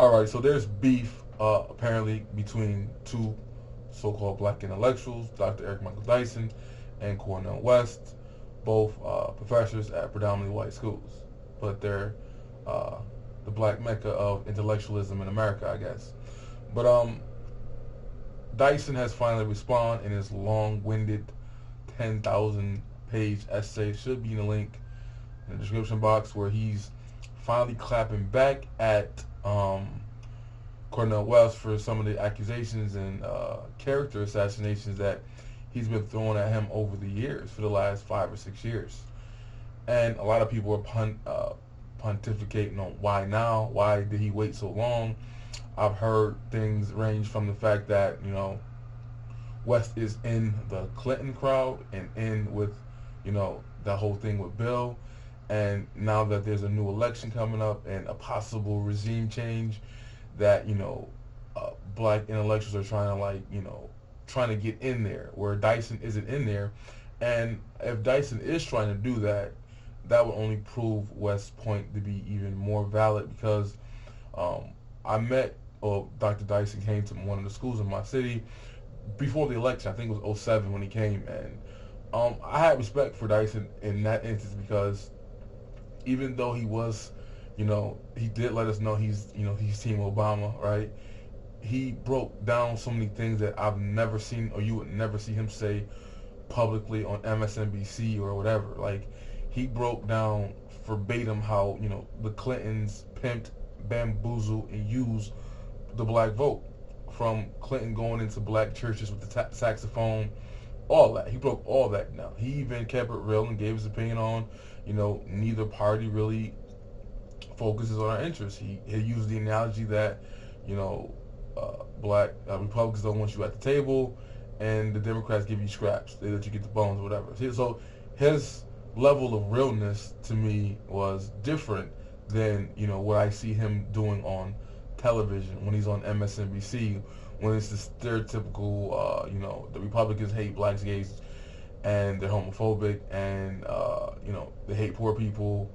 All right, so there's beef apparently between two so-called black intellectuals, Dr. Eric Michael Dyson and Cornell West, both professors at predominantly white schools, but they're uh, the black mecca of intellectualism in America, I guess. But Dyson has finally responded in his long-winded 10,000 page essay. Should be in the link in the description box, where he's finally clapping back at Cornell West for some of the accusations and character assassinations that he's been throwing at him over the years, for the last 5 or 6 years. And a lot of people are pontificating on why now, why did he wait so long. I've heard things range from the fact that, West is in the Clinton crowd and in with, that whole thing with Bill. And now that there's a new election coming up and a possible regime change, that, black intellectuals are trying to, trying to get in there where Dyson isn't in there. And if Dyson is trying to do that, that would only prove West's point to be even more valid, because I met, Dr. Dyson came to one of the schools in my city before the election. I think it was '07 when he came, and I had respect for Dyson in that instance, because even though he was, he did let us know he's Team Obama, right? He broke down so many things that I've never seen, or you would never see him say publicly on MSNBC or whatever. Like, he broke down verbatim how, the Clintons pimped, bamboozled, and used the black vote, from Clinton going into black churches with the saxophone, all that. He broke all that down. He even kept it real and gave his opinion on, neither party really focuses on our interests. He used the analogy that, black Republicans don't want you at the table, and the Democrats give you scraps. They let you get the bones or whatever. So his level of realness to me was different than, what I see him doing on television when he's on MSNBC, when it's the stereotypical, the Republicans hate blacks, gays, and they're homophobic, and, they hate poor people,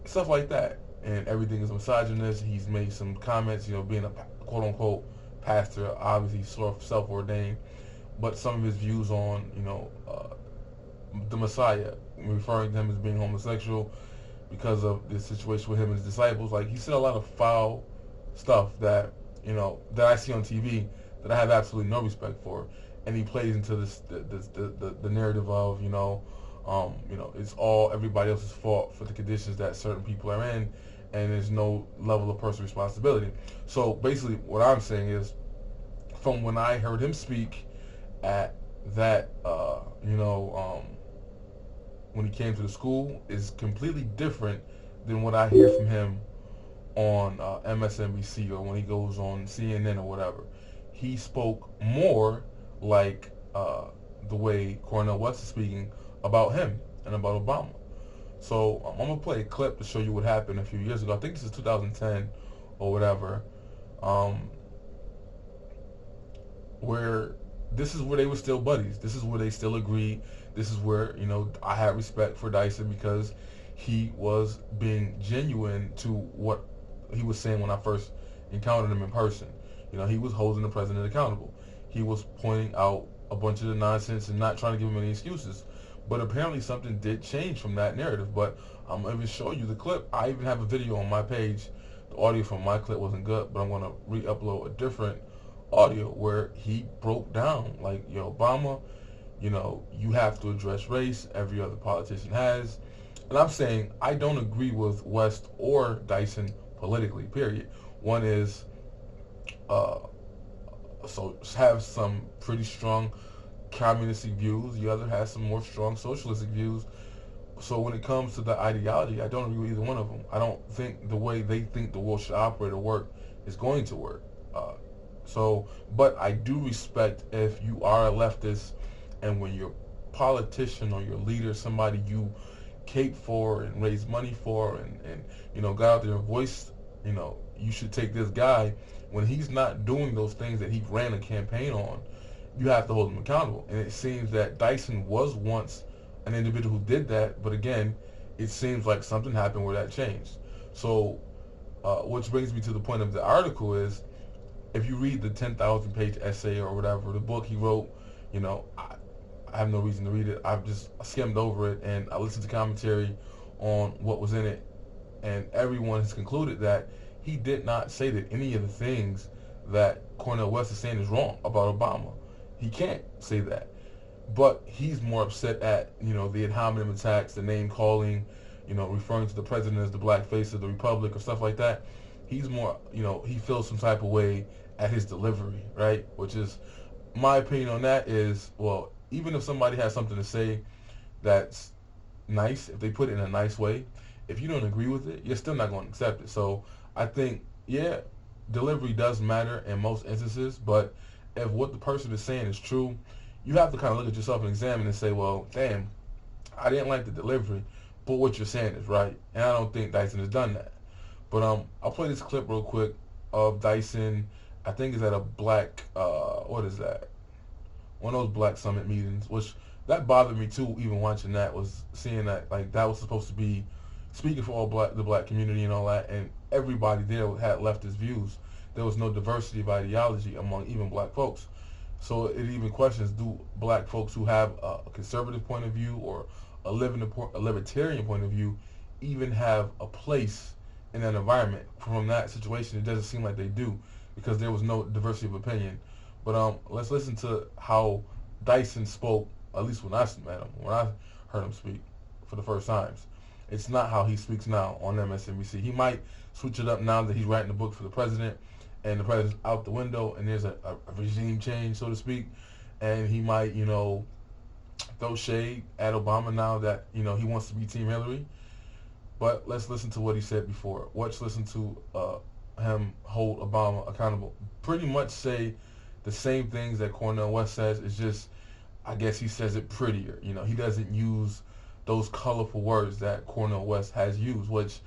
stuff like that. And everything is misogynist. He's made some comments, being a quote-unquote pastor, obviously sort of self-ordained, but some of his views on, the Messiah, referring to him as being homosexual because of the situation with him and his disciples. Like, he said a lot of foul stuff that, that I see on TV that I have absolutely no respect for, and he plays into the narrative of, it's all everybody else's fault for the conditions that certain people are in, and there's no level of personal responsibility. So basically, what I'm saying is, from when I heard him speak at that, when he came to the school, is completely different than what I hear from him on MSNBC, or when he goes on CNN or whatever. He spoke more like the way Cornel West is speaking about him and about Obama. So I'm going to play a clip to show you what happened a few years ago. I think this is 2010 or whatever, where this is where they were still buddies. This is where they still agreed. This is where, I had respect for Dyson, because he was being genuine to what he was saying when I first encountered him in person. He was holding the president accountable. He was pointing out a bunch of the nonsense and not trying to give him any excuses. But apparently something did change from that narrative. But I'm going to show you the clip. I even have a video on my page. The audio from my clip wasn't good, but I'm going to re-upload a different audio where he broke down, like, Obama, you have to address race. Every other politician has. And I'm saying I don't agree with West or Dyson politically, period. One is so have some pretty strong communistic views. The other has some more strong socialistic views. So when it comes to the ideology, I don't agree with either one of them. I don't think the way they think the world should operate or work is going to work. But I do respect if you are a leftist, and when your politician or your leader, somebody you cape for and raise money for, and got out there and voiced, you should take this guy, when he's not doing those things that he ran a campaign on, you have to hold him accountable. And it seems that Dyson was once an individual who did that, but again, it seems like something happened where that changed. So which brings me to the point of the article is, if you read the 10,000-page essay or whatever, the book he wrote, you know, I have no reason to read it. I've just skimmed over it, and I listened to commentary on what was in it, and everyone has concluded that he did not say that any of the things that Cornell West is saying is wrong about Obama. He can't say that. But he's more upset at, you know, the ad hominem attacks, the name calling, you know, referring to the president as the black face of the republic or stuff like that. He's more, you know, he feels some type of way at his delivery, right? Which is, my opinion on that is, well, even if somebody has something to say that's nice, if they put it in a nice way, if you don't agree with it, you're still not going to accept it. So I think, yeah, delivery does matter in most instances, but if what the person is saying is true, you have to kind of look at yourself and examine and say, well, damn, I didn't like the delivery, but what you're saying is right. And I don't think Dyson has done that. But I'll play this clip real quick of Dyson. I think it's at a black, what is that? One of those black summit meetings, which that bothered me too, even watching that, was seeing that, like, that was supposed to be speaking for all the black community and all that, and everybody there had leftist views. There was no diversity of ideology among even black folks. So it even questions, do black folks who have a conservative point of view or a libertarian point of view even have a place in that environment? From that situation, it doesn't seem like they do, because there was no diversity of opinion. But let's listen to how Dyson spoke, at least when I met him, when I heard him speak for the first times. It's not how he speaks now on MSNBC. He might switch it up now that he's writing a book for the president, and the president's out the window, and there's a regime change, so to speak, and he might, you know, throw shade at Obama now that, you know, he wants to be Team Hillary. But let's listen to what he said before. Let's listen to him hold Obama accountable. Pretty much say the same things that Cornell West says. It's just, I guess he says it prettier. You know, he doesn't use those colorful words that Cornell West has used, which,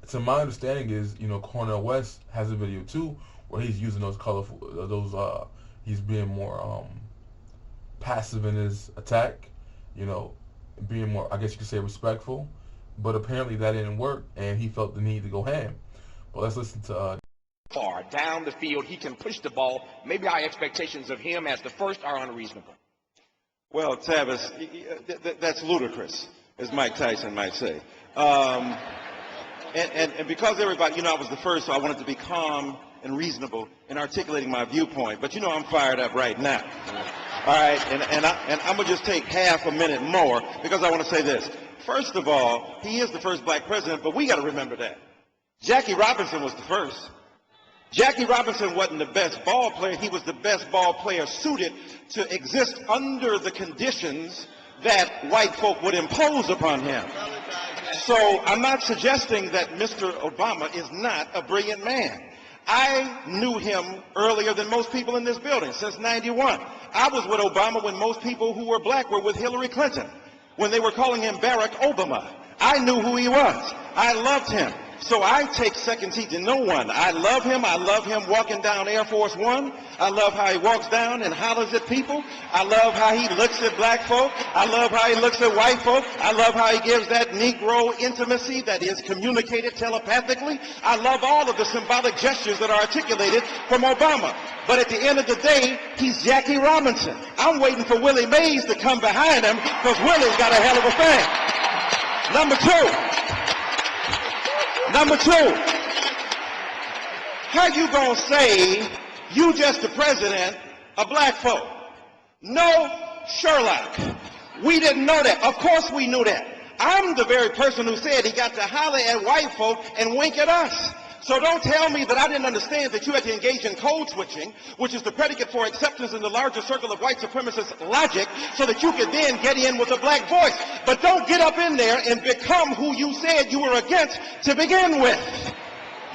to my understanding, is, you know, Cornell West has a video too where he's using those colorful, he's being more passive in his attack, you know, being more, I guess you could say, respectful. But apparently that didn't work, and he felt the need to go ham. But let's listen to far down the field, he can push the ball. Maybe our expectations of him as the first are unreasonable. Well, Tavis, that's ludicrous, as Mike Tyson might say. And because everybody, you know, I was the first, so I wanted to be calm and reasonable in articulating my viewpoint. But you know, I'm fired up right now. All right, and I'm gonna just take half a minute more because I want to say this. First of all, he is the first black president, but we got to remember that Jackie Robinson was the first. Jackie Robinson wasn't the best ball player. He was the best ball player suited to exist under the conditions that white folk would impose upon him. So I'm not suggesting that Mr. Obama is not a brilliant man. I knew him earlier than most people in this building, since '91. I was with Obama when most people who were black were with Hillary Clinton, when they were calling him Barack Obama. I knew who he was. I loved him. So I take second seat to no one. I love him. I love him walking down Air Force One. I love how he walks down and hollers at people. I love how he looks at black folk. I love how he looks at white folk. I love how he gives that Negro intimacy that is communicated telepathically. I love all of the symbolic gestures that are articulated from Obama. But at the end of the day, he's Jackie Robinson. I'm waiting for Willie Mays to come behind him because Willie's got a hell of a thing. Number two, how you gonna say you just the president of black folk? No, Sherlock. We didn't know that. Of course we knew that. I'm the very person who said he got to holler at white folk and wink at us. So don't tell me that I didn't understand that you had to engage in code switching, which is the predicate for acceptance in the larger circle of white supremacist logic, so that you could then get in with a black voice. But don't get up in there and become who you said you were against to begin with.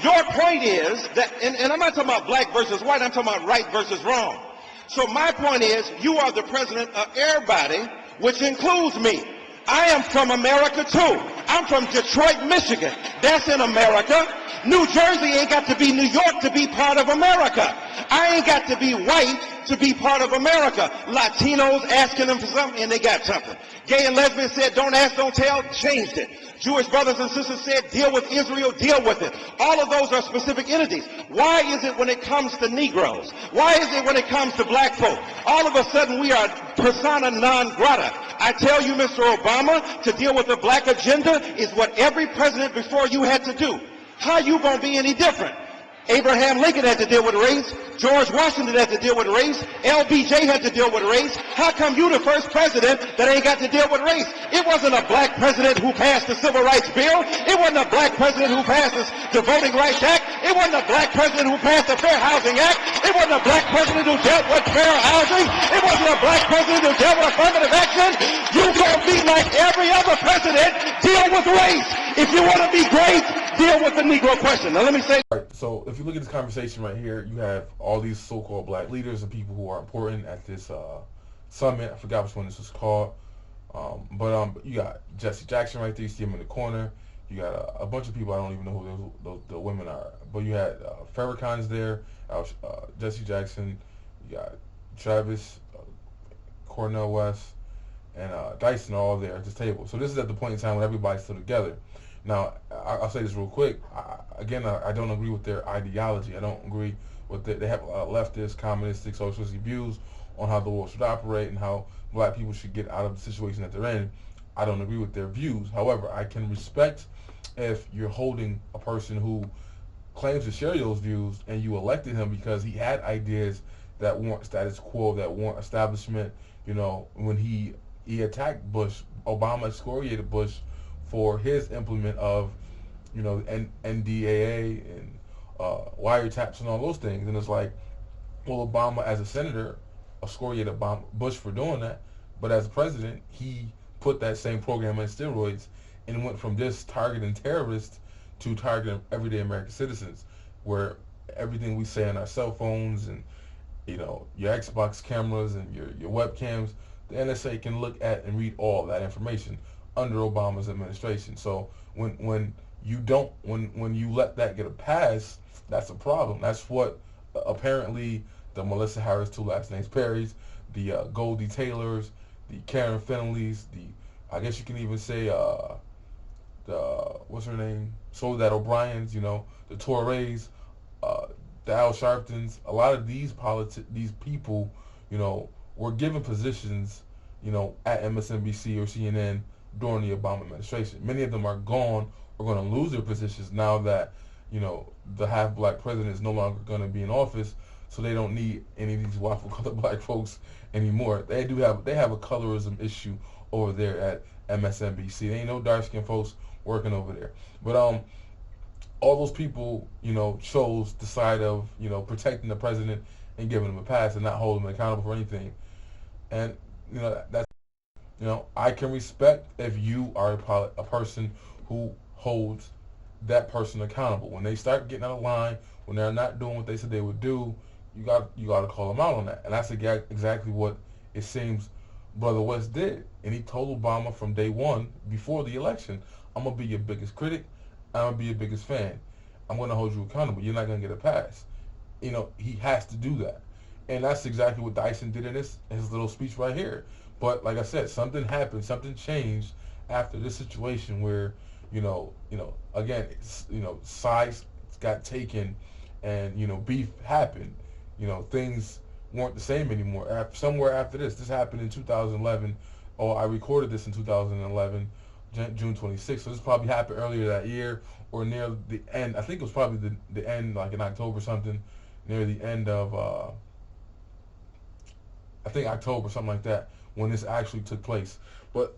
Your point is that, and I'm not talking about black versus white, I'm talking about right versus wrong. So my point is, you are the president of everybody, which includes me. I am from America too. I'm from Detroit, Michigan. That's in America. New Jersey ain't got to be New York to be part of America. I ain't got to be white to be part of America. Latinos asking them for something, and they got something. Gay and lesbian said, don't ask, don't tell, changed it. Jewish brothers and sisters said, deal with Israel, deal with it. All of those are specific entities. Why is it when it comes to Negroes? Why is it when it comes to black folk? All of a sudden we are persona non grata. I tell you, Mr. Obama, to deal with the black agenda is what every president before you had to do. How you gonna be any different? Abraham Lincoln had to deal with race. George Washington had to deal with race. LBJ had to deal with race. How come you the first president that ain't got to deal with race? It wasn't a black president who passed the Civil Rights Bill. It wasn't a black president who passed the Voting Rights Act. It wasn't a black president who passed the Fair Housing Act. It wasn't a black president who dealt with fair housing. It wasn't a black president who dealt with affirmative action. You gonna be like every other president, deal with race. If you want to be great, deal with the Negro question. Now let me say. All right, so if you look at this conversation right here, you have all these so-called black leaders and people who are important at this summit. I forgot which one this was called. But you got Jesse Jackson right there. You see him in the corner. You got a bunch of people. I don't even know who the women are. But you had Farrakhan's there, Jesse Jackson. You got Travis, Cornell West, and Dyson are all there at this table. So this is at the point in time when everybody's still together. Now, I'll say this real quick. I don't agree with their ideology. I don't agree with they have leftist, communistic, socialistic views on how the world should operate and how black people should get out of the situation that they're in. I don't agree with their views. However, I can respect if you're holding a person who claims to share those views and you elected him because he had ideas that weren't status quo, that weren't establishment. You know, when he attacked Bush, Obama excoriated Bush for his implement of, you know, NDAA and wiretaps and all those things. And it's like, well, Obama as a senator excoriated Bush for doing that, but as a president, he put that same program on steroids and went from just targeting terrorists to targeting everyday American citizens, where everything we say on our cell phones and, you know, your Xbox cameras and your webcams, the NSA can look at and read all that information under Obama's administration. So when you let that get a pass, that's a problem. That's what apparently the Melissa Harris, two last names Perry's, the Goldie Taylors, the Karen Finleys, I guess you can even say what's her name, Soledad O'Brien's, you know, the Torres, the Al Sharptons. A lot of these people, you know, were given positions, you know, at MSNBC or CNN during the Obama administration. Many of them are gone or going to lose their positions now that, you know, the half-black president is no longer going to be in office, so they don't need any of these waffle-colored black folks anymore. They have a colorism issue over there at MSNBC. There ain't no dark-skinned folks working over there. But all those people, you know, chose the side of, you know, protecting the president and giving him a pass and not holding him accountable for anything. And, you know, that's, you know, I can respect if you are a person who holds that person accountable. When they start getting out of line, when they're not doing what they said they would do, you got to call them out on that. And that's exactly what it seems Brother West did. And he told Obama from day one, before the election, I'm going to be your biggest critic. I'm going to be your biggest fan. I'm going to hold you accountable. You're not going to get a pass. You know, he has to do that. And that's exactly what Dyson did in his little speech right here. But like I said, something happened, something changed after this situation where, you know, again, sides got taken and, you know, beef happened. You know, things weren't the same anymore. Somewhere after this happened in 2011. Oh, I recorded this in 2011, June 26th. So this probably happened earlier that year or near the end. I think it was probably the end, like in October or something, near the end of, I think October, something like that, when this actually took place. But,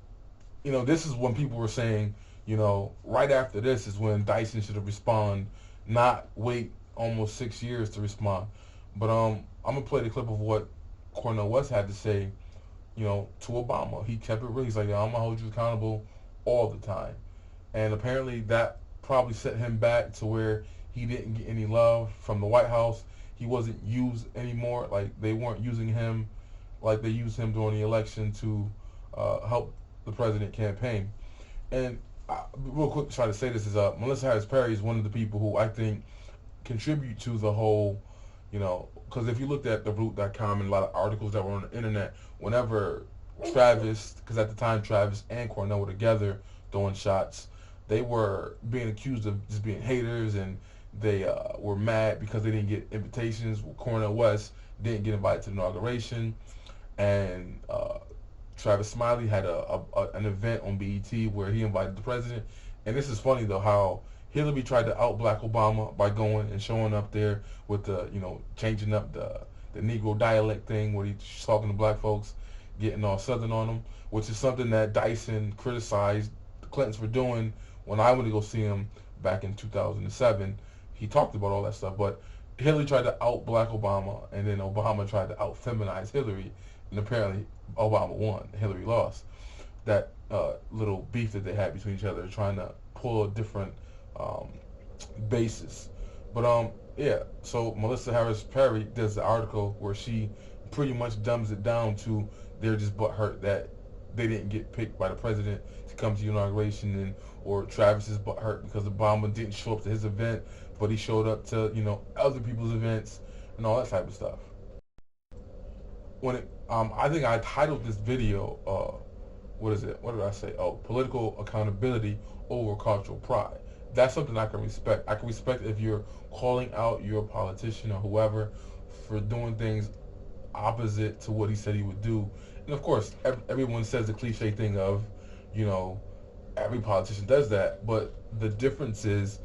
you know, this is when people were saying, you know, right after this is when Dyson should have responded, not wait almost 6 years to respond. But I'm going to play the clip of what Cornell West had to say, you know, to Obama. He kept it real. He's like, I'm going to hold you accountable all the time. And apparently that probably set him back to where he didn't get any love from the White House. He wasn't used anymore. Like, they weren't using him like they used him during the election to help the president campaign. And real quick, try to say this is Melissa Harris Perry is one of the people who I think contribute to the whole, You know, because if you looked at the root.com and a lot of articles that were on the internet, whenever Travis, because at the time Travis and Cornell were together throwing shots, they were being accused of just being haters, and they were mad because they didn't get invitations. Cornell West didn't get invited to the inauguration, and Travis Smiley had an event on BET where he invited the president. And this is funny though, how Hillary tried to out black Obama by going and showing up there with the, changing up the Negro dialect thing where he's talking to black folks, getting all Southern on them, which is something that Dyson criticized the Clintons for doing when I went to go see him back in 2007. He talked about all that stuff, but Hillary tried to out black Obama, and then Obama tried to out feminize Hillary, and apparently Obama won, Hillary lost. That little beef that they had between each other, trying to pull a different basis. But yeah, so Melissa Harris Perry does the article where she pretty much dumbs it down to they're just butthurt that they didn't get picked by the president to come to the inauguration, and or Travis is butthurt because Obama didn't show up to his event, but he showed up to other people's events and all that type of stuff. When it, I think I titled this video, what is it? What did I say? Oh, political accountability over cultural pride. That's something I can respect. I can respect if you're calling out your politician or whoever for doing things opposite to what he said he would do. And of course, everyone says the cliche thing of, every politician does that. But the difference is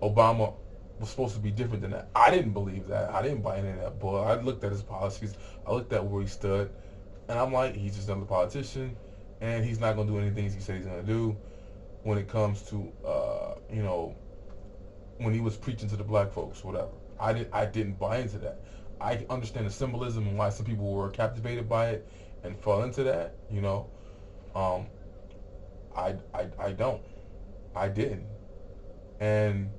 Obama was supposed to be different than that. I didn't believe that. I didn't buy any of that bull. I looked at his policies. I looked at where he stood. And I'm like, he's just another politician. And he's not going to do anything he said he's going to do when it comes to, when he was preaching to the black folks, whatever. I didn't buy into that. I understand the symbolism and why some people were captivated by it and fell into that, I don't. I didn't. And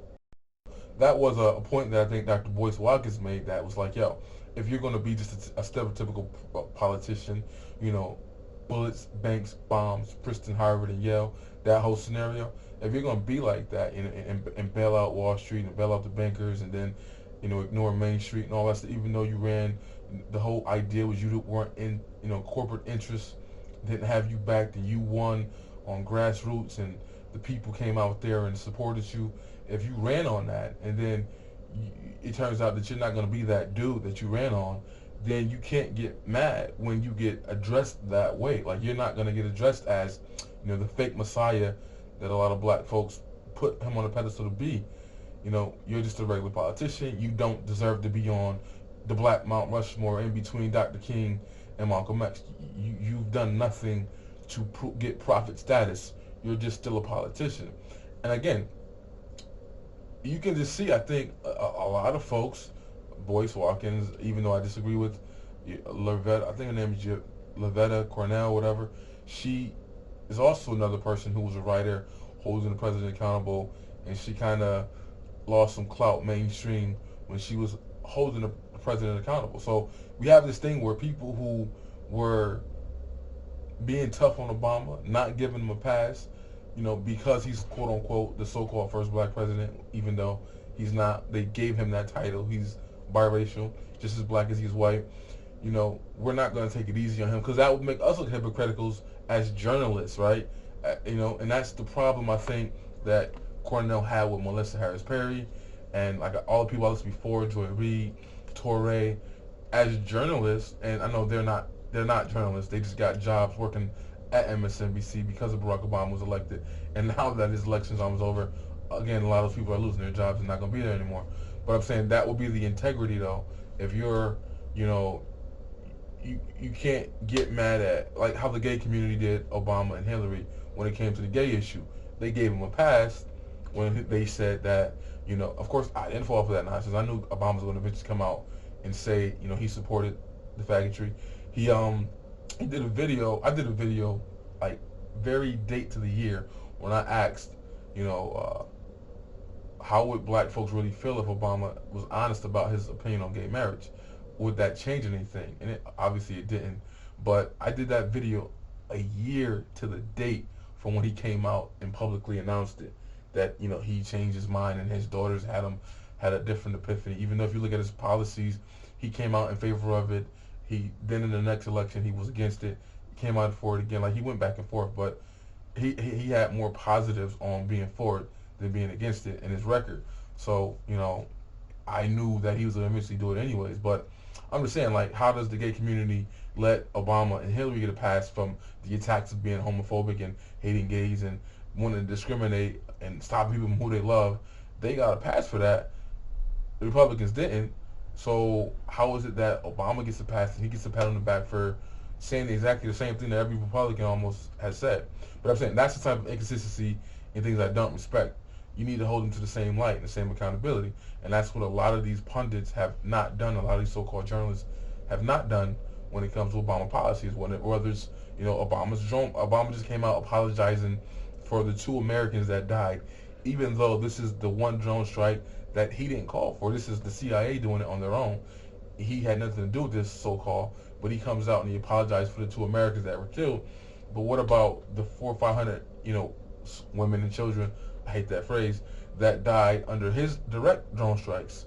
that was a point that I think Dr. Boyce Watkins made, that was like, yo, if you're going to be just a stereotypical politician, bullets, banks, bombs, Princeton, Harvard, and Yale, that whole scenario, if you're going to be like that and bail out Wall Street and bail out the bankers and then, ignore Main Street and all that stuff, even though you ran, the whole idea was you weren't in, corporate interests didn't have you backed, and you won on grassroots and the people came out there and supported you. If you ran on that and then it turns out that you're not going to be that dude that you ran on, then you can't get mad when you get addressed that way. Like, you're not going to get addressed as, the fake messiah that a lot of black folks put him on a pedestal to be. You're just a regular politician. You don't deserve to be on the Black Mount Rushmore in between Dr. King and Malcolm X. You've done nothing to get prophet status. You're just still a politician. And again, you can just see, I think, a lot of folks, Boyce Watkins, even though I disagree with Lavetta, I think her name is Lavetta Cornell, whatever, she is also another person who was a writer holding the president accountable, and she kind of lost some clout mainstream when she was holding the president accountable. So we have this thing where people who were being tough on Obama, not giving him a pass, because he's quote unquote the so-called first black president, even though he's not. They gave him that title. He's biracial, just as black as he's white. We're not going to take it easy on him, because that would make us look hypocritical as journalists, right? And that's the problem, I think, that Cornell had with Melissa Harris Perry and like all the people I listened before, Joy Reid, Torrey, as journalists. And I know they're not journalists. They just got jobs working at MSNBC because of Barack Obama was elected. And now that his election's almost over, again, a lot of those people are losing their jobs and not going to be there anymore. But I'm saying that would be the integrity, though. If you're, you can't get mad at, like how the gay community did Obama and Hillary when it came to the gay issue. They gave him a pass when they said that, of course I didn't fall for that nonsense. I knew Obama was going to eventually come out and say, he supported the faggotry. He did a video. I did a video, like, very date to the year when I asked, how would black folks really feel if Obama was honest about his opinion on gay marriage? Would that change anything? And obviously it didn't. But I did that video a year to the date from when he came out and publicly announced it, that he changed his mind and his daughters had had a different epiphany. Even though if you look at his policies, he came out in favor of it. Then in the next election he was against it. He came out for it again. Like, he went back and forth, but he had more positives on being for it than being against it in his record. So, I knew that he was going to eventually do it anyways. But I'm just saying, like, how does the gay community let Obama and Hillary get a pass from the attacks of being homophobic and hating gays and wanting to discriminate and stop people from who they love? They got a pass for that. The Republicans didn't. So how is it that Obama gets a pass and he gets a pat on the back for saying exactly the same thing that every Republican almost has said? But I'm saying that's the type of inconsistency and things I don't respect. You need to hold them to the same light and the same accountability. And that's what a lot of these pundits have not done, a lot of these so-called journalists have not done when it comes to Obama policies. Whether it's, Obama just came out apologizing for the 2 Americans that died, even though this is the one drone strike that he didn't call for. This is the CIA doing it on their own. He had nothing to do with this so-called, but he comes out and he apologized for the 2 Americans that were killed. But what about the 400 or 500, women and children, I hate that phrase, that died under his direct drone strikes?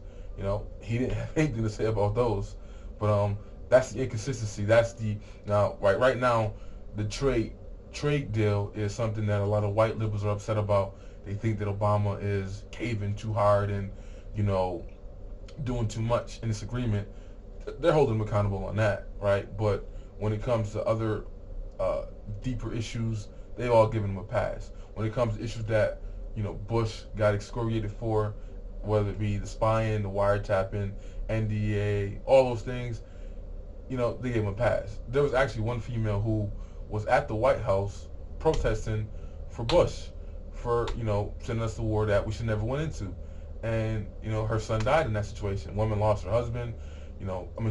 He didn't have anything to say about those. But that's the inconsistency. That's right now, the trade deal is something that a lot of white liberals are upset about. They think that Obama is caving too hard and, doing too much in this agreement. They're holding him accountable on that, right? But when it comes to other deeper issues, they've all given him a pass. When it comes to issues that, Bush got excoriated for, whether it be the spying, the wiretapping, NDA, all those things, they gave him a pass. There was actually one female who was at the White House protesting for Bush for, sending us the war that we should never went into. And, her son died in that situation. Woman lost her husband.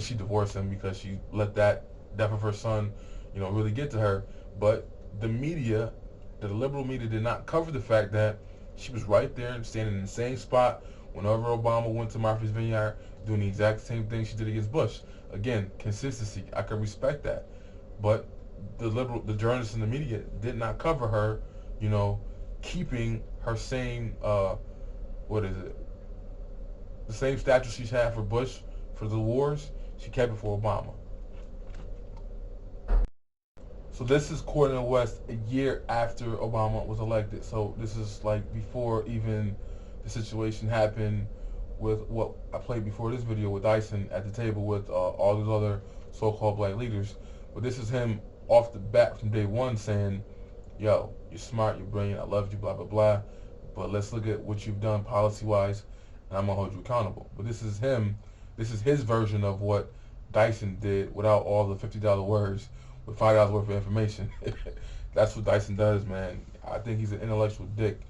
She divorced him because she let that death of her son, really get to her. But the media, the liberal media, did not cover the fact that she was right there and standing in the same spot whenever Obama went to Martha's Vineyard, doing the exact same thing she did against Bush. Again, consistency. I can respect that. But the journalists and the media did not cover her, keeping her same, the same stature she's had for Bush, for the wars, she kept it for Obama. So this is Cornell West a year after Obama was elected. So this is like before even the situation happened with what I played before this video with Dyson at the table with all these other so-called black leaders. But this is him off the bat from day one saying, yo, you're smart, you're brilliant, I love you, blah, blah, blah. But let's look at what you've done policy-wise, and I'm going to hold you accountable. But this is his version of what Dyson did without all the $50 words, with $5 worth of information. That's what Dyson does, man. I think he's an intellectual dick.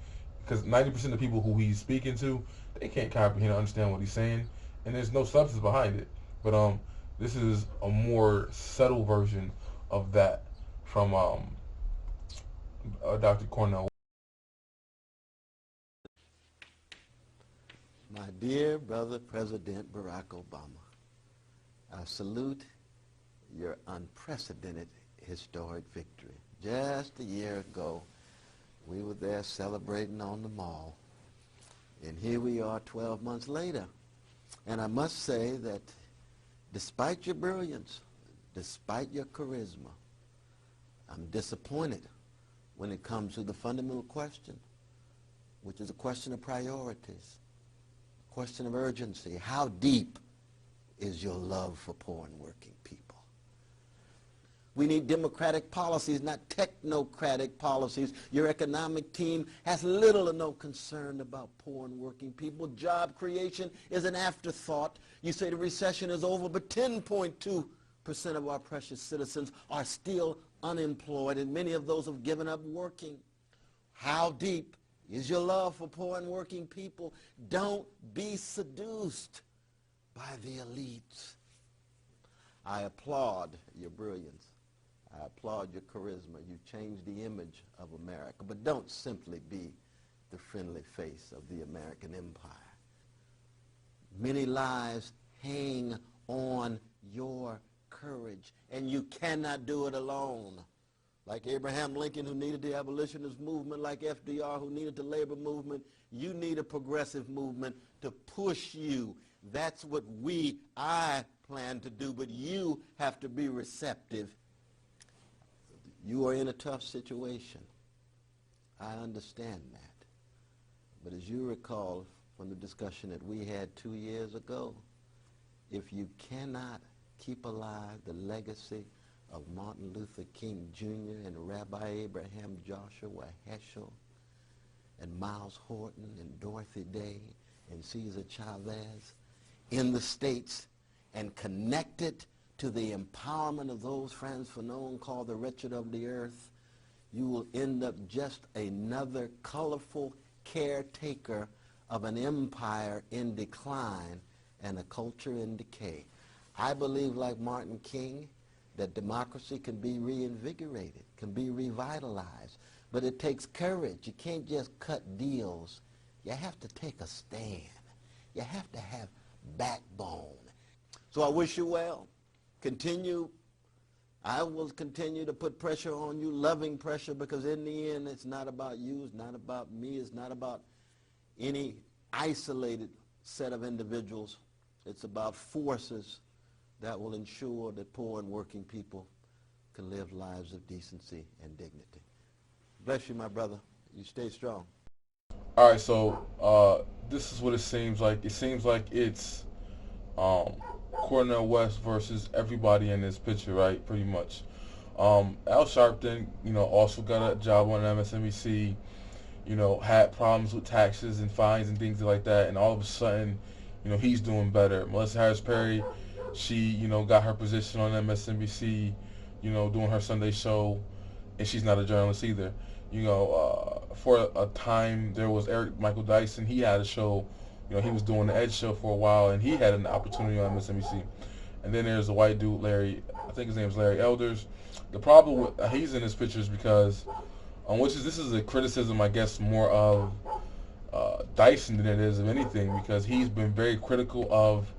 Because 90% of people who he's speaking to, they can't comprehend or understand what he's saying, and there's no substance behind it. But this is a more subtle version of that from Dr. Cornell. My dear brother, President Barack Obama, I salute your unprecedented historic victory. Just a year ago, we were there celebrating on the Mall, and here we are 12 months later. And I must say that despite your brilliance, despite your charisma, I'm disappointed when it comes to the fundamental question, which is a question of priorities, a question of urgency. How deep is your love for poor and working people? We need democratic policies, not technocratic policies. Your economic team has little or no concern about poor and working people. Job creation is an afterthought. You say the recession is over, but 10.2% of our precious citizens are still unemployed, and many of those have given up working. How deep is your love for poor and working people? Don't be seduced by the elites. I applaud your brilliance. I applaud your charisma. You changed the image of America. But don't simply be the friendly face of the American empire. Many lives hang on your courage, and you cannot do it alone. Like Abraham Lincoln, who needed the abolitionist movement, like FDR, who needed the labor movement, You need a progressive movement to push you. That's what I plan to do, but you have to be receptive. You are in a tough situation. I understand that. But as you recall from the discussion that we had 2 years ago, if you cannot keep alive the legacy of Martin Luther King Jr. and Rabbi Abraham Joshua Heschel and Miles Horton and Dorothy Day and Cesar Chavez in the States and connect it to the empowerment of those Franz Fanon called the wretched of the earth, you will end up just another colorful caretaker of an empire in decline and a culture in decay. I believe, like Martin King, that democracy can be reinvigorated, can be revitalized, but it takes courage. You can't just cut deals. You have to take a stand. You have to have backbone. So I wish you well. Continue. I will continue to put pressure on you, loving pressure, because in the end, it's not about you, it's not about me, it's not about any isolated set of individuals. It's about forces that will ensure that poor and working people can live lives of decency and dignity. Bless you, my brother. You stay strong. All right, so this is what it seems like. It seems like it's Cornell West versus everybody in this picture, right? Pretty much. Al Sharpton, also got a job on MSNBC. Had problems with taxes and fines and things like that, and all of a sudden, he's doing better. Melissa Harris Perry, she, got her position on MSNBC, doing her Sunday show, and she's not a journalist either. For a time, there was Eric Michael Dyson. He had a show, he was doing the Ed Show for a while, and he had an opportunity on MSNBC. And then there's a white dude, Larry, I think his name is Larry Elders. The problem with, he's in this picture is because, this is a criticism, I guess, more of Dyson than it is of anything, because he's been very critical of,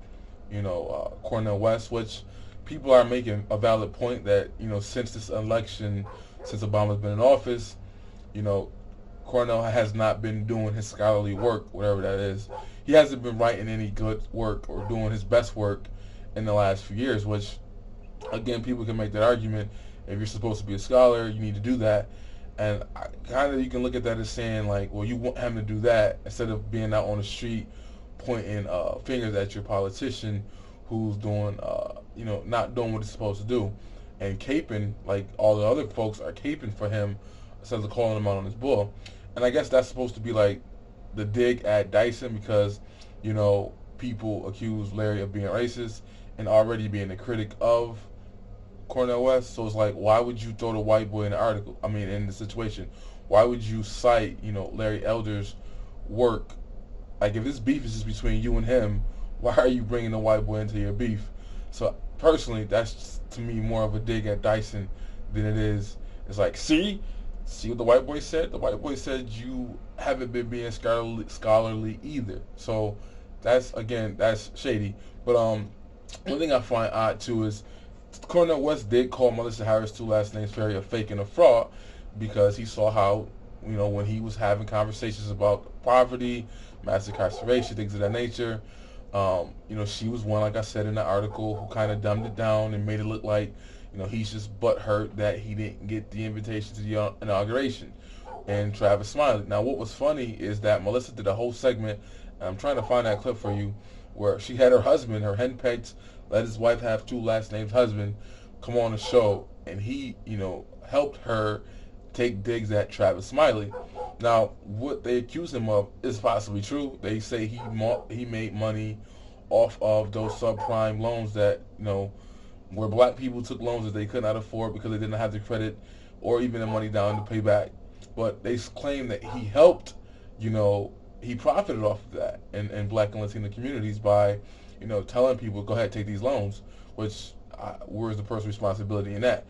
Cornell West, which people are making a valid point that, since this election, since Obama's been in office, Cornell has not been doing his scholarly work, whatever that is. He hasn't been writing any good work or doing his best work in the last few years, which, again, people can make that argument. If you're supposed to be a scholar, you need to do that. And you can look at that as saying, like, well, you want him to do that instead of being out on the street pointing fingers at your politician who's doing, not doing what he's supposed to do, and caping, like all the other folks are caping for him instead of calling him out on his bull. And I guess that's supposed to be like the dig at Dyson, because, people accuse Larry of being racist and already being a critic of Cornell West. So it's like, why would you throw the white boy in the article? I mean, in the situation, why would you cite, Larry Elder's work? Like, if this beef is just between you and him, why are you bringing the white boy into your beef? So personally, that's to me more of a dig at Dyson than it is. It's like, see what the white boy said? The white boy said you haven't been being scholarly either. So that's shady. But one thing I find odd too is Cornell West did call Melissa Harris' two last names Perry a fake and a fraud, because he saw how, when he was having conversations about poverty, mass incarceration, things of that nature, she was one, like I said in the article, who kind of dumbed it down and made it look like, he's just butthurt that he didn't get the invitation to the inauguration. And Travis Smiley. Now, what was funny is that Melissa did a whole segment, and I'm trying to find that clip for you, where she had her husband, her henpecked, let his wife have two last names husband, come on the show, and he, helped her take digs at Travis Smiley. Now, what they accuse him of is possibly true. They say he made money off of those subprime loans that, where black people took loans that they could not afford because they didn't have the credit or even the money down to pay back. But they claim that he helped, he profited off of that in black and Latino communities by, telling people, go ahead, take these loans, which, where's the personal responsibility in that?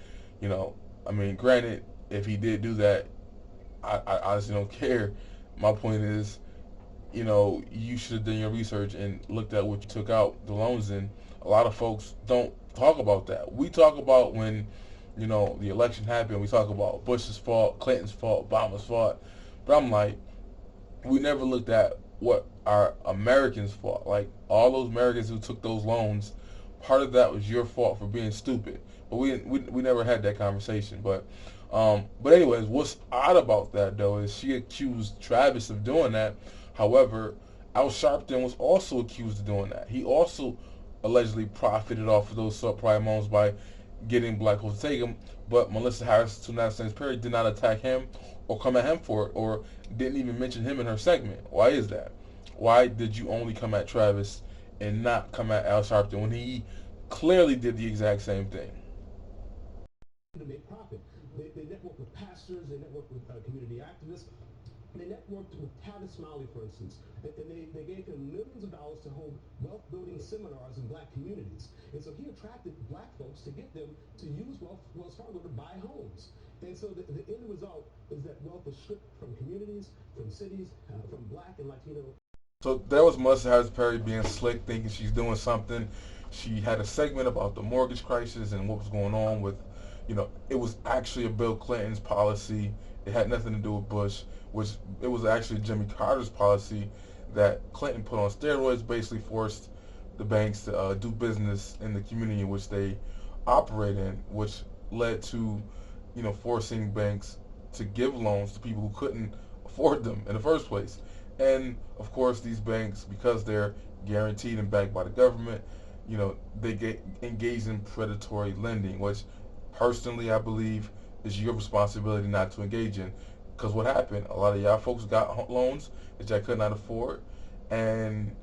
Granted, if he did do that, I honestly don't care. My point is, you should have done your research and looked at what you took out the loans in. A lot of folks don't talk about that. We talk about when, the election happened, we talk about Bush's fault, Clinton's fault, Obama's fault. But I'm like, we never looked at what our Americans fought. Like all those Americans who took those loans, part of that was your fault for being stupid. But we never had that conversation. But anyways, what's odd about that though is she accused Travis of doing that. However, Al Sharpton was also accused of doing that. He also allegedly profited off of those subprime loans by getting black folks to take them. But Melissa Harris, to United States Perry, did not attack him or come at him for it, or didn't even mention him in her segment. Why is that? Why did you only come at Travis and not come at Al Sharpton when he clearly did the exact same thing? To make profit. They network with pastors, they network with community activists. They networked with Tavis Smiley, for instance, and they gave him millions of dollars to hold wealth-building seminars in black communities. And so he attracted black folks to get them to use Wells Fargo to buy homes. And so the end result is that wealth is stripped from communities, from cities, from black and Latino. So there was Melissa Harris Perry being slick, thinking she's doing something. She had a segment about the mortgage crisis and what was going on with, it was actually a Bill Clinton's policy. It had nothing to do with Bush, which it was actually Jimmy Carter's policy that Clinton put on steroids, basically forced the banks to do business in the community in which they operate in, which led to, forcing banks to give loans to people who couldn't afford them in the first place. And of course, these banks, because they're guaranteed and backed by the government, they get engaged in predatory lending, which personally I believe is your responsibility not to engage in. Because what happened, a lot of y'all folks got loans that y'all could not afford, and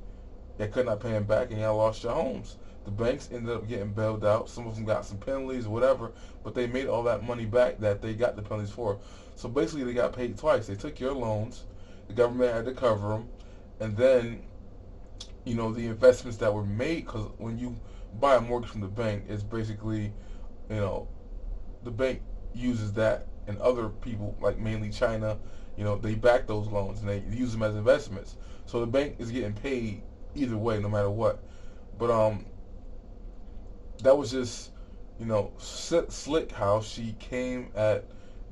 they could not pay them back, and y'all lost your homes. The banks ended up getting bailed out. Some of them got some penalties or whatever, but they made all that money back that they got the penalties for. So basically they got paid twice. They took your loans, the government had to cover them, and then, the investments that were made, because when you buy a mortgage from the bank, it's basically, the bank uses that, and other people, like mainly China, they back those loans and they use them as investments. So the bank is getting paid either way, no matter what. But that was just, slick how she came at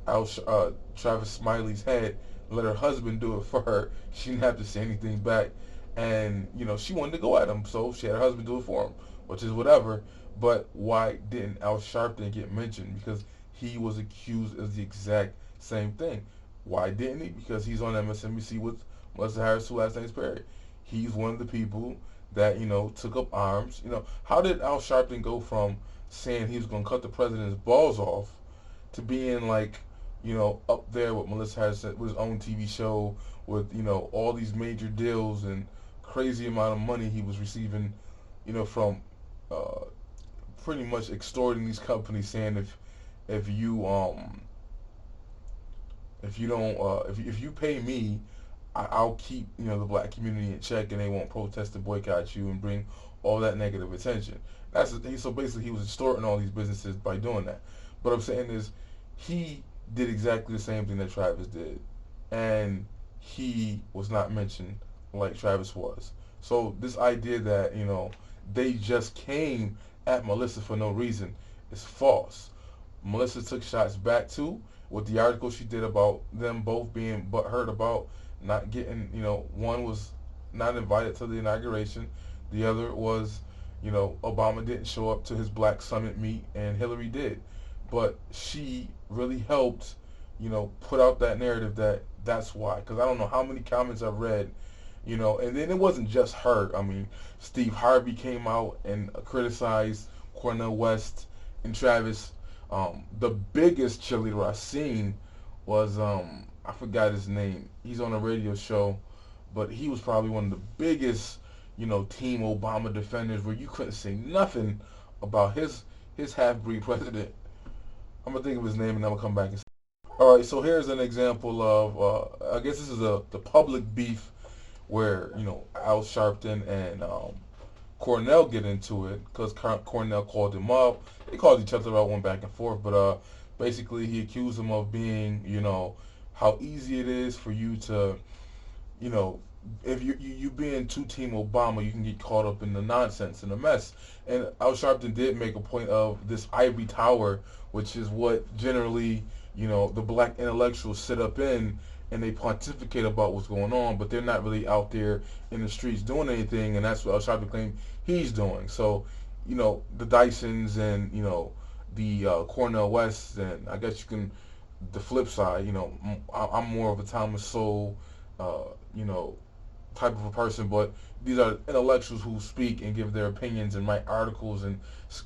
Travis Smiley's head, let her husband do it for her. She didn't have to say anything back, and she wanted to go at him, so she had her husband do it for him, which is whatever. But why didn't Al Sharpton get mentioned? Because he was accused of the exact same thing. Why didn't he? Because he's on MSNBC with Melissa Harris, who last name's Perry. He's one of the people that, took up arms. How did Al Sharpton go from saying he was going to cut the president's balls off to being like, up there with Melissa Harris with his own TV show with, all these major deals and crazy amount of money he was receiving, from pretty much extorting these companies, saying if you pay me, I'll keep the black community in check, and they won't protest and boycott you and bring all that negative attention. So basically he was extorting all these businesses by doing that. But I'm saying is he did exactly the same thing that Travis did, and he was not mentioned like Travis was. So this idea that they just came at Melissa for no reason is false. Melissa took shots back too with the article she did about them both being butthurt about not getting, one was not invited to the inauguration, the other was, Obama didn't show up to his Black Summit meet and Hillary did. But she really helped, put out that narrative that that's why. Because I don't know how many comments I've read, and then it wasn't just her. I mean, Steve Harvey came out and criticized Cornell West and Travis. The biggest cheerleader I seen was, I forgot his name. He's on a radio show, but he was probably one of the biggest, Team Obama defenders where you couldn't say nothing about his half-breed president. I'm going to think of his name and I'm going to come back and say. All right, so here's an example of, I guess this is the public beef where, Al Sharpton and Cornell get into it because Cornell called him up. They called each other out, went back and forth, but basically he accused him of being, how easy it is for you to, if you being too Team Obama, you can get caught up in the nonsense and the mess. And Al Sharpton did make a point of this ivory tower, which is what generally, the black intellectuals sit up in and they pontificate about what's going on, but they're not really out there in the streets doing anything, and that's what El-Shabi claimed he's doing. So, you know, the Dysons and, you know, the Cornell West, and I guess you can, the flip side, you know, I'm more of a Thomas Sowell, you know, type of a person, but these are intellectuals who speak and give their opinions and write articles and,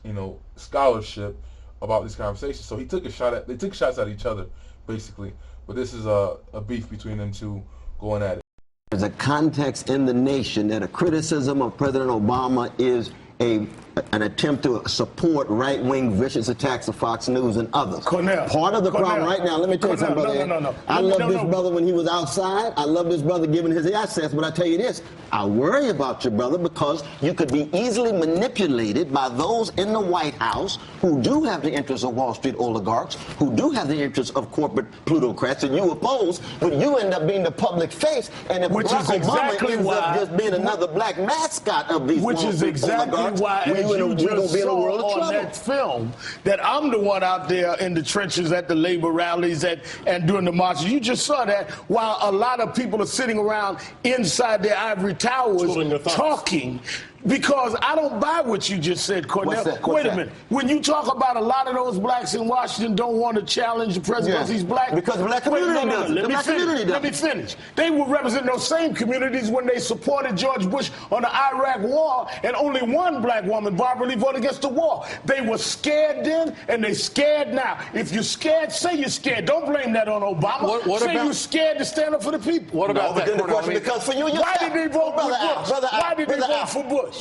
you know, scholarship about these conversations. So they took shots at each other, basically. But this is a beef between them two going at it. There's a context in the nation that a criticism of President Obama is an attempt to support right-wing vicious attacks of Fox News and others. Cornell. Part of the problem right now, let me tell you something, brother. No. I love this brother when he was outside. I love this brother giving his assets, but I tell you this, I worry about you, brother, because you could be easily manipulated by those in the White House who do have the interests of Wall Street oligarchs, who do have the interests of corporate plutocrats, and you oppose, but you end up being the public face, and if Barack Obama ends up just being another black mascot of these Which is exactly why, as you just saw on that film, that I'm the one out there in the trenches at the labor rallies and during the marches. You just saw that while a lot of people are sitting around inside their ivory towers talking. Because I don't buy what you just said, Cornell. Wait a minute. When you talk about a lot of those blacks in Washington don't want to challenge the president because he's black. Because the black community does. Let me finish. They will represent those same communities when they supported George Bush on the Iraq war, and only one black woman, Barbara Lee, voted against the war. They were scared then, and they scared now. If you're scared, say you're scared. Don't blame that on Obama. Say you're scared to stand up for the people. What about that? Because for you, why did they vote for Bush? Why did they vote for Bush?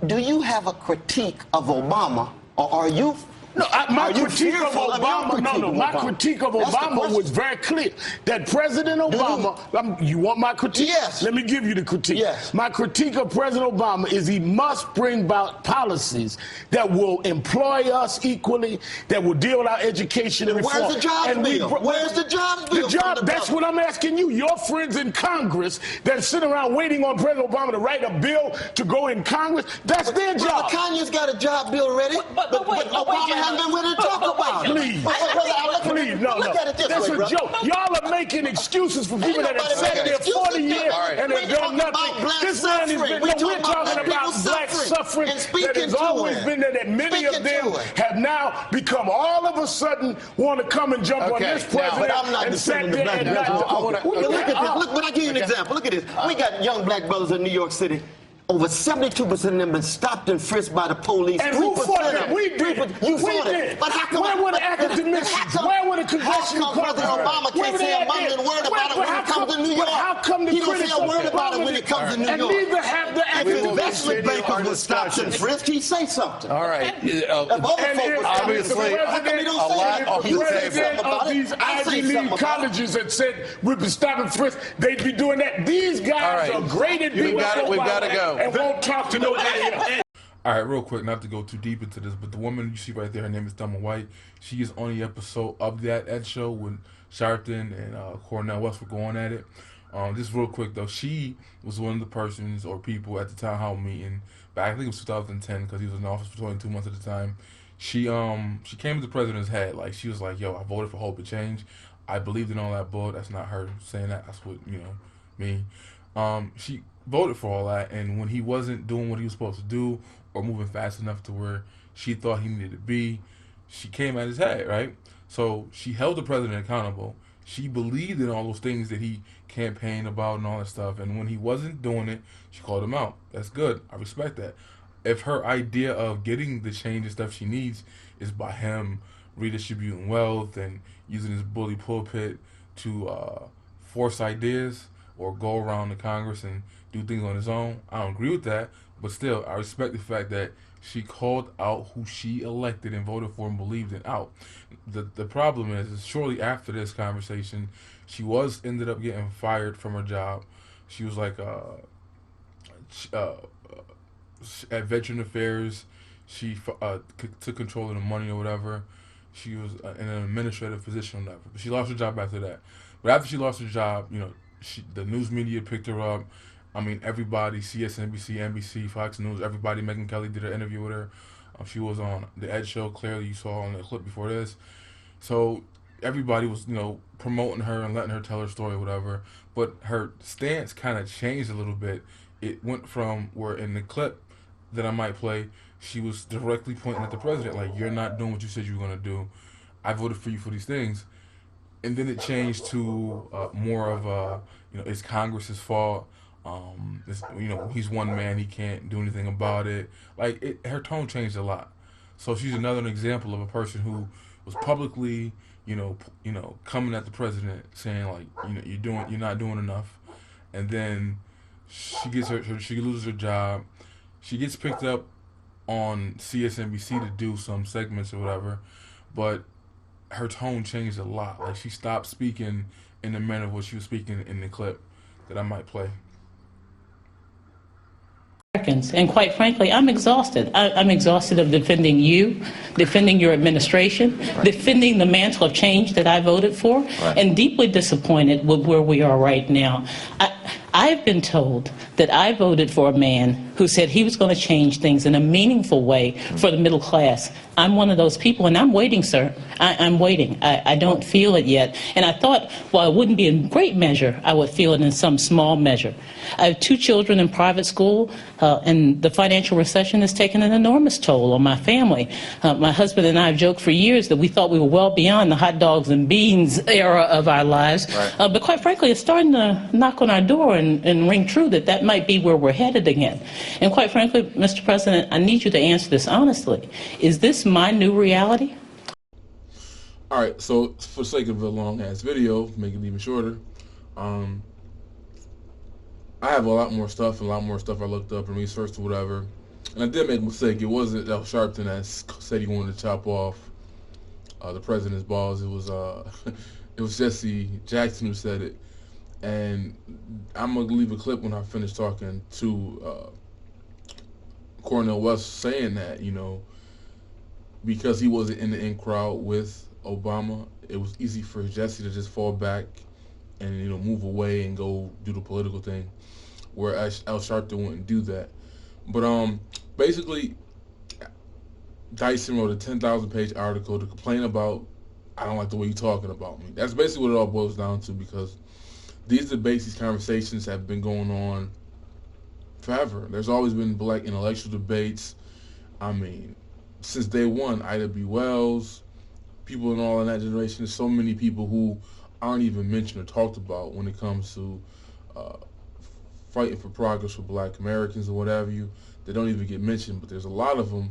Do you have a critique of Obama, or are you? No, my critique of Obama. My critique of Obama was very clear. That President Obama. You want my critique? Yes. Let me give you the critique. Yes. My critique of President Obama is he must bring about policies that will employ us equally, that will deal with our education and reform. Where's the jobs bill? Where's the jobs bill? That's what I'm asking you. Your friends in Congress that sit around waiting on President Obama to write a bill to go in Congress. That's their job. Kanye's got a job bill already. But Obama hasn't been willing to talk about it. Please, no. That's a joke. Y'all are making excuses for people that have sat there 40 years and have done nothing. This man has been, we're talking about black suffering that has always been there, that many of them have now become all of a sudden want to come and jump on this president and sat there and not. Look at this. Look, but I'll give you an example. Look at this. We got young black brothers in New York City. Over 72% of them have been stopped and frisked by the police. And who fought them? We did. You fought it. But how come? Where were the academics? Where were the congressional President Obama can't say a mumbling word about it when it comes to New York? How come the critics don't say a word about it when it comes to New York? And neither have the academics. If investment bankers were stopped and frisked, he'd say something. All right. Obviously, a lot of the president of these Ivy League colleges that said we've been stopping frisk, they'd be doing that. These guys are great at being We've got to go. And won't talk to nobody else. All right, real quick, not to go too deep into this, but the woman you see right there, her name is Thelma White. She is on the episode of that Ed show when Sharpton and Cornell West were going at it. Just real quick though, she was one of the persons or people at the town hall meeting back, I think it was 2010, because he was in office for 22 months at the time. She came to the president's head, like she was like, "Yo, I voted for Hope and Change. I believed in all that bull." That's not her saying that. That's what me. She voted for all that, and when he wasn't doing what he was supposed to do or moving fast enough to where she thought he needed to be, she came at his head, right? So she held the president accountable. She believed in all those things that he campaigned about and all that stuff, and when he wasn't doing it, she called him out. That's good. I respect that. If her idea of getting the change and stuff she needs is by him redistributing wealth and using his bully pulpit to force ideas or go around the Congress and do things on his own, I don't agree with that. But still, I respect the fact that she called out who she elected and voted for and believed in out. The problem is shortly after this conversation, she ended up getting fired from her job. She was like at Veteran Affairs. She took control of the money or whatever. She was in an administrative position or whatever. But she lost her job after that. But after she lost her job, the news media picked her up. I mean, everybody, CSNBC, NBC, Fox News, everybody, Megyn Kelly did an interview with her. She was on the Ed show, clearly you saw on the clip before this. So everybody was, promoting her and letting her tell her story or whatever, but her stance kind of changed a little bit. It went from where in the clip that I might play, she was directly pointing at the president, like, you're not doing what you said you were going to do. I voted for you for these things. And then it changed to more of a, it's Congress's fault. He's one man, he can't do anything about it. Like, her tone changed a lot. So she's another example of a person who was publicly, coming at the president saying, like, you're not doing enough. And then she loses her job. She gets picked up on CSNBC to do some segments or whatever, but her tone changed a lot. Like, she stopped speaking in the manner of what she was speaking in the clip that I might play. And quite frankly, I'm exhausted. I'm exhausted of defending you, defending your administration, defending the mantle of change that I voted for, and deeply disappointed with where we are right now. I've been told that I voted for a man who said he was going to change things in a meaningful way for the middle class. I'm one of those people, and I'm waiting, sir. I'm waiting. I don't feel it yet. And I thought, while it wouldn't be in great measure, I would feel it in some small measure. I have 2 children in private school, and the financial recession has taken an enormous toll on my family. My husband and I have joked for years that we thought we were well beyond the hot dogs and beans era of our lives. But quite frankly, it's starting to knock on our door and ring true that might be where we're headed again. And quite frankly, Mr. President, I need you to answer this honestly. Is this my new reality? All right, so for the sake of a long-ass video, make it even shorter, I have a lot more stuff I looked up and researched or whatever. And I did make a mistake. It wasn't Al Sharpton that said he wanted to chop off the president's balls. It was it was Jesse Jackson who said it. And I'm going to leave a clip when I finish talking to Cornell West saying that, because he wasn't in the in crowd with Obama, it was easy for Jesse to just fall back and, move away and go do the political thing, where Al Sharpton wouldn't do that. But basically, Dyson wrote a 10,000-page article to complain about, I don't like the way you're talking about me. That's basically what it all boils down to, because these debates, these conversations have been going on forever. There's always been black intellectual debates. I mean, since day one, Ida B. Wells, people and all in that generation, there's so many people who aren't even mentioned or talked about when it comes to fighting for progress for black Americans or whatever you. They don't even get mentioned, but there's a lot of them.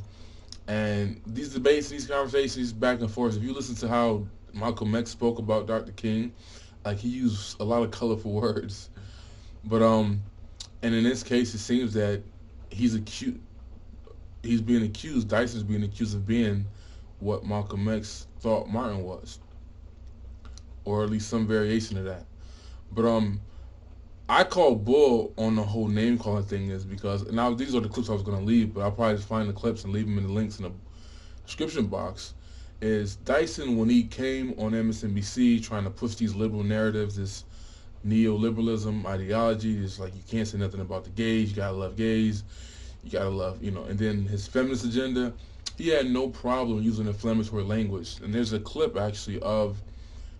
And these debates, these conversations, back and forth, if you listen to how Malcolm X spoke about Dr. King, like, he used a lot of colorful words. But and in this case, it seems that Dyson's being accused of being what Malcolm X thought Martin was, or at least some variation of that. But I call bull on the whole name calling thing is because, now these are the clips I was going to leave, but I'll probably just find the clips and leave them in the links in the description box. Is Dyson, when he came on MSNBC trying to push these liberal narratives, this neoliberalism ideology, it's like you can't say nothing about the gays, you gotta love gays, you gotta love, and then his feminist agenda, he had no problem using inflammatory language. And there's a clip actually of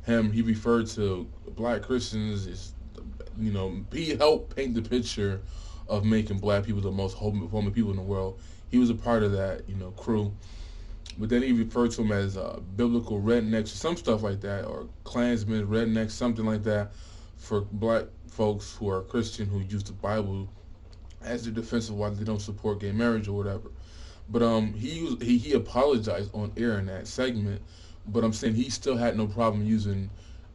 him, he referred to black Christians, he helped paint the picture of making black people the most homophobic people in the world. He was a part of that, crew. But then he referred to them as biblical rednecks or some stuff like that, or Klansmen, rednecks, something like that, for black folks who are Christian who use the Bible as their defense of why they don't support gay marriage or whatever. But he apologized on air in that segment, but I'm saying he still had no problem using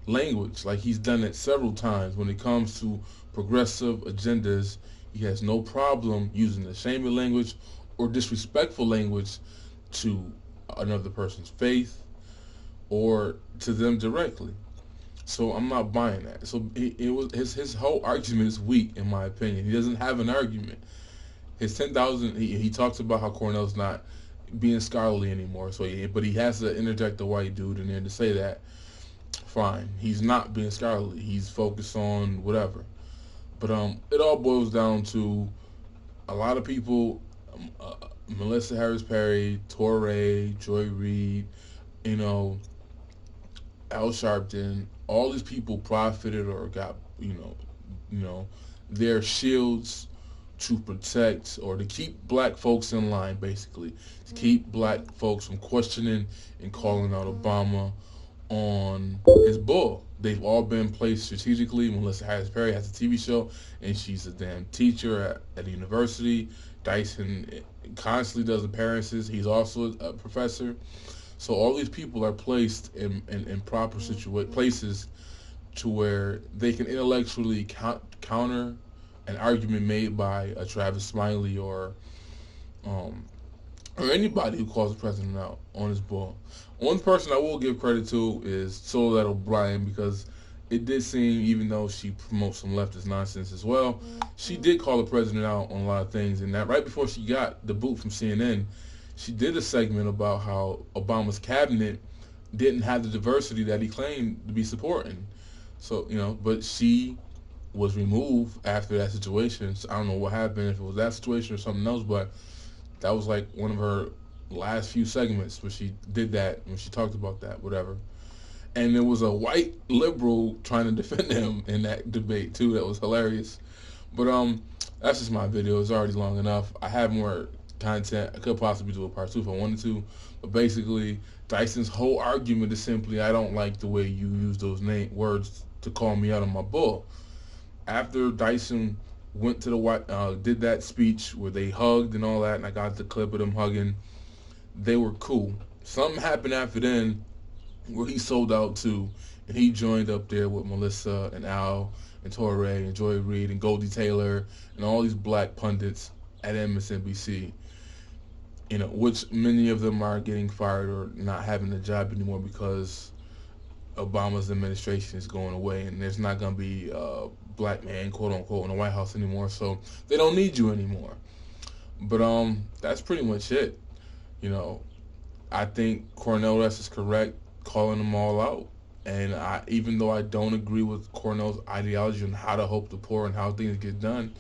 language. Like, he's done it several times when it comes to progressive agendas. He has no problem using the shaming language or disrespectful language to another person's faith or to them directly. So I'm not buying that. So his whole argument is weak, in my opinion. He doesn't have an argument. His 10,000, he talks about how Cornell's not being scholarly anymore. But he has to interject a white dude in there to say that. Fine, he's not being scholarly. He's focused on whatever. But it all boils down to a lot of people. Melissa Harris Perry, Torrey, Joy Reid, Al Sharpton, all these people profited or got, their shields to protect or to keep black folks in line, basically, to keep black folks from questioning and calling out Obama on his bull. They've all been placed strategically. Melissa Harris Perry has a TV show, and she's a damn teacher at a university. Dyson constantly does appearances. He's also a professor. So all these people are placed in proper places to where they can intellectually counter an argument made by a Travis Smiley or anybody who calls the president out on his bull. One person I will give credit to is Soledad O'Brien, because it did seem, even though she promotes some leftist nonsense as well, she did call the president out on a lot of things. And that right before she got the boot from CNN, she did a segment about how Obama's cabinet didn't have the diversity that he claimed to be supporting. So, but she was removed after that situation. So I don't know what happened, if it was that situation or something else, but that was like one of her last few segments where she did that, when she talked about that, whatever. And there was a white liberal trying to defend him in that debate too. That was hilarious. But that's just my video. It's already long enough. I have more content. I could possibly do a part 2 if I wanted to. But basically, Dyson's whole argument is simply, I don't like the way you use those words to call me out on my bull. After Dyson went to the did that speech where they hugged and all that, and I got the clip of them hugging, they were cool. Something happened after then where he sold out too, and he joined up there with Melissa and Al and Torrey and Joy Reid and Goldie Taylor and all these black pundits at MSNBC, which many of them are getting fired or not having a job anymore because Obama's administration is going away and there's not going to be a black man, quote unquote, in the White House anymore, so they don't need you anymore. But that's pretty much it. I think Cornell West is correct calling them all out. And even though I don't agree with Cornell's ideology on how to help the poor and how things get done,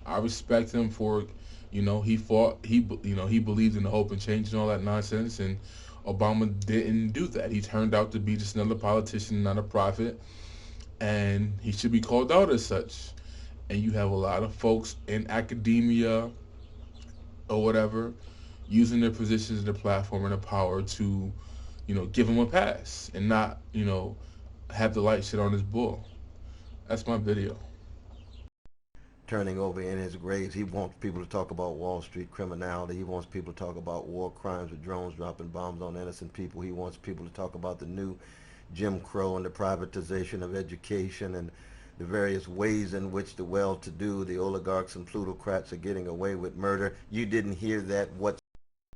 I respect him for, he fought, he believed in the hope and change and all that nonsense, and Obama didn't do that. He turned out to be just another politician, not a prophet, and he should be called out as such. And you have a lot of folks in academia or whatever using their positions, their platform, and their power to give him a pass and not, have the light shit on his bull. That's my video. Turning over in his graves, he wants people to talk about Wall Street criminality. He wants people to talk about war crimes with drones dropping bombs on innocent people. He wants people to talk about the new Jim Crow and the privatization of education and the various ways in which the well-to-do, the oligarchs and plutocrats are getting away with murder. You didn't hear that whatsoever.